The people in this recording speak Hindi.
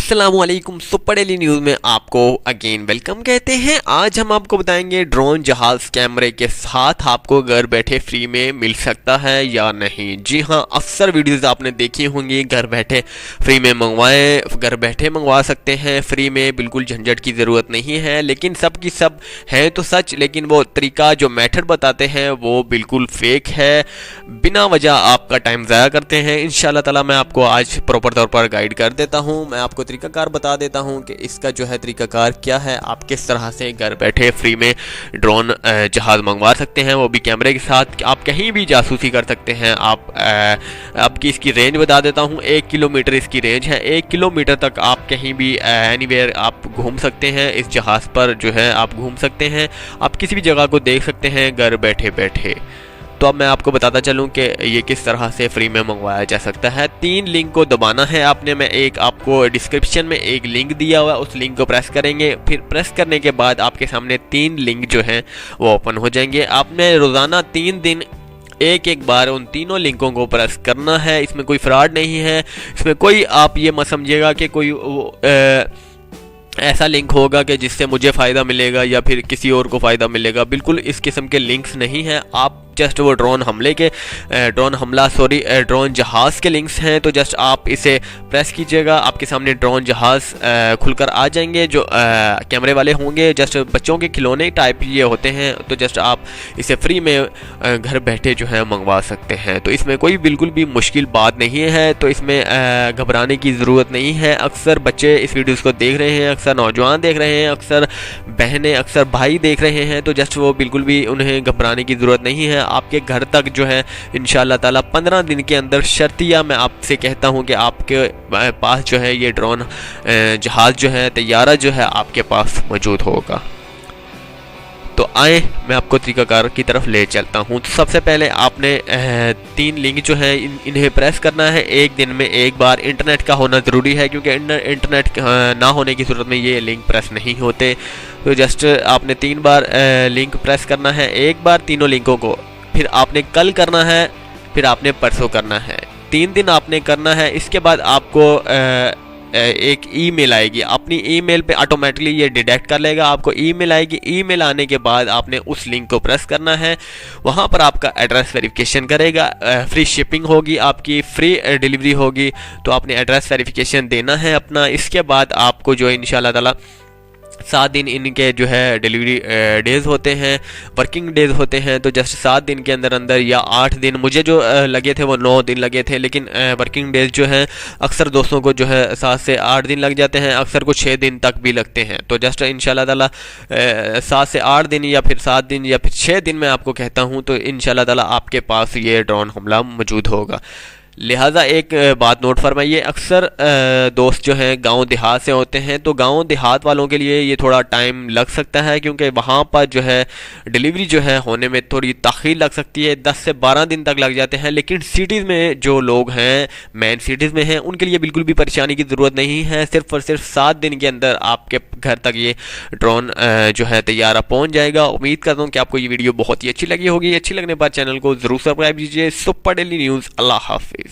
अस्सलामुअलैकुम। सुपर डेली न्यूज़ में आपको अगेन वेलकम कहते हैं। आज हम आपको बताएंगे ड्रोन जहाज़ कैमरे के साथ आपको घर बैठे फ्री में मिल सकता है या नहीं। जी हाँ, अक्सर वीडियोस आपने देखी होंगी, घर बैठे फ्री में मंगवाएं, घर बैठे मंगवा सकते हैं फ्री में, बिल्कुल झंझट की ज़रूरत नहीं है। लेकिन सब की सब है तो सच, लेकिन वो तरीका जो मेथड बताते हैं वो बिल्कुल फेक है, बिना वजह आपका टाइम ज़ाया करते हैं। इंशाल्लाह ताला मैं आपको आज प्रॉपर तौर पर गाइड कर देता हूँ, मैं आपको तरीकाकार बता देता हूँ कि इसका जो है तरीकाकार क्या है, आप किस तरह से घर बैठे फ्री में ड्रोन जहाज़ मंगवा सकते हैं, वो भी कैमरे के साथ। आप कहीं भी जासूसी कर सकते हैं। आपकी इसकी रेंज बता देता हूँ, 1 किलोमीटर इसकी रेंज है। 1 किलोमीटर तक आप कहीं भी एनीवेयर आप घूम सकते हैं, इस जहाज़ पर जो है आप घूम सकते हैं, आप किसी भी जगह को देख सकते हैं घर बैठे बैठे। तो अब मैं आपको बताता चलूं कि ये किस तरह से फ्री में मंगवाया जा सकता है। 3 लिंक को दबाना है आपने, मैं एक आपको डिस्क्रिप्शन में एक लिंक दिया हुआ है, उस लिंक को प्रेस करेंगे। फिर प्रेस करने के बाद आपके सामने 3 लिंक जो हैं वो ओपन हो जाएंगे। आपने रोज़ाना 3 दिन एक बार उन तीनों लिंकों को प्रेस करना है। इसमें कोई फ्रॉड नहीं है, इसमें कोई आप ये मत समझिएगा कि कोई ऐसा लिंक होगा कि जिससे मुझे फ़ायदा मिलेगा या फिर किसी और को फ़ायदा मिलेगा। बिल्कुल इस किस्म के लिंक्स नहीं हैं। आप जस्ट वो ड्रोन जहाज़ के लिंक्स हैं, तो जस्ट आप इसे प्रेस कीजिएगा, आपके सामने ड्रोन जहाज़ खुलकर आ जाएंगे जो कैमरे वाले होंगे। जस्ट बच्चों के खिलौने टाइप ये होते हैं, तो जस्ट आप इसे फ्री में घर बैठे जो है मंगवा सकते हैं। तो इसमें कोई बिल्कुल भी मुश्किल बात नहीं है, तो इसमें घबराने की ज़रूरत नहीं है। अक्सर बच्चे इस वीडियोज़ को देख रहे हैं, अक्सर नौजवान देख रहे हैं, अक्सर बहनें, अक्सर भाई देख रहे हैं, तो जस्ट वो बिल्कुल भी उन्हें घबराने की ज़रूरत नहीं है। आपके घर तक जो है इंशाल्लाह ताला 15 दिन के अंदर शर्तिया मैं आपसे कहता हूं कि आपके पास जो है ये ड्रोन जहाज़ जो है, तैयारा जो है आपके पास मौजूद होगा। तो आए मैं आपको तरीकाकार की तरफ ले चलता हूं। तो सबसे पहले आपने 3 लिंक जो है इन्हें प्रेस करना है। एक दिन में एक बार इंटरनेट का होना ज़रूरी है, क्योंकि इंटरनेट ना होने की सूरत में ये लिंक प्रेस नहीं होते। तो जस्ट आपने 3 बार लिंक प्रेस करना है, एक बार तीनों लिंकों को, फिर आपने कल करना है, फिर आपने परसों करना है, 3 दिन आपने करना है। इसके बाद आपको एक ईमेल आएगी, अपनी ईमेल पे ऑटोमेटिकली ये डिटेक्ट कर लेगा, आपको ईमेल आएगी। ईमेल आने के बाद आपने उस लिंक को प्रेस करना है, वहाँ पर आपका एड्रेस वेरिफिकेशन करेगा, फ्री शिपिंग होगी, आपकी फ्री डिलीवरी होगी। तो आपने एड्रेस वेरिफिकेशन देना है अपना। इसके बाद आपको जो इंशाल्लाह ताला 7 दिन इनके जो है डिलीवरी डेज़ होते हैं, वर्किंग डेज़ होते हैं। तो जस्ट 7 दिन के अंदर अंदर या 8 दिन, मुझे जो लगे थे वो 9 दिन लगे थे, लेकिन वर्किंग डेज़ जो हैं अक्सर दोस्तों को जो है 7 से 8 दिन लग जाते हैं, अक्सर को 6 दिन तक भी लगते हैं। तो जस्ट इंशाल्लाह ताला 7 से 8 दिन या फिर 7 दिन या फिर 6 दिन मैं आपको कहता हूँ, तो इंशाल्लाह ताला आपके पास ये ड्रोन हमला मौजूद होगा। लिहाजा एक बात नोट फरमाइए, अक्सर दोस्त जो हैं गांव देहात से होते हैं, तो गांव देहात वालों के लिए ये थोड़ा टाइम लग सकता है, क्योंकि वहाँ पर जो है डिलीवरी जो है होने में थोड़ी ताख़ीर लग सकती है, 10 से 12 दिन तक लग जाते हैं। लेकिन सिटीज़ में जो लोग हैं, मेन सिटीज़ में हैं, उनके लिए बिल्कुल भी परेशानी की ज़रूरत नहीं है। सिर्फ और सिर्फ 7 दिन के अंदर आपके घर तक ये ड्रोन जो है तैयारा पहुँच जाएगा। उम्मीद करता हूँ कि आपको ये वीडियो बहुत ही अच्छी लगी होगी। अच्छी लगने पर चैनल को ज़रूर सब्सक्राइब कीजिए। Super daily news. अल्लाह हाफिज़।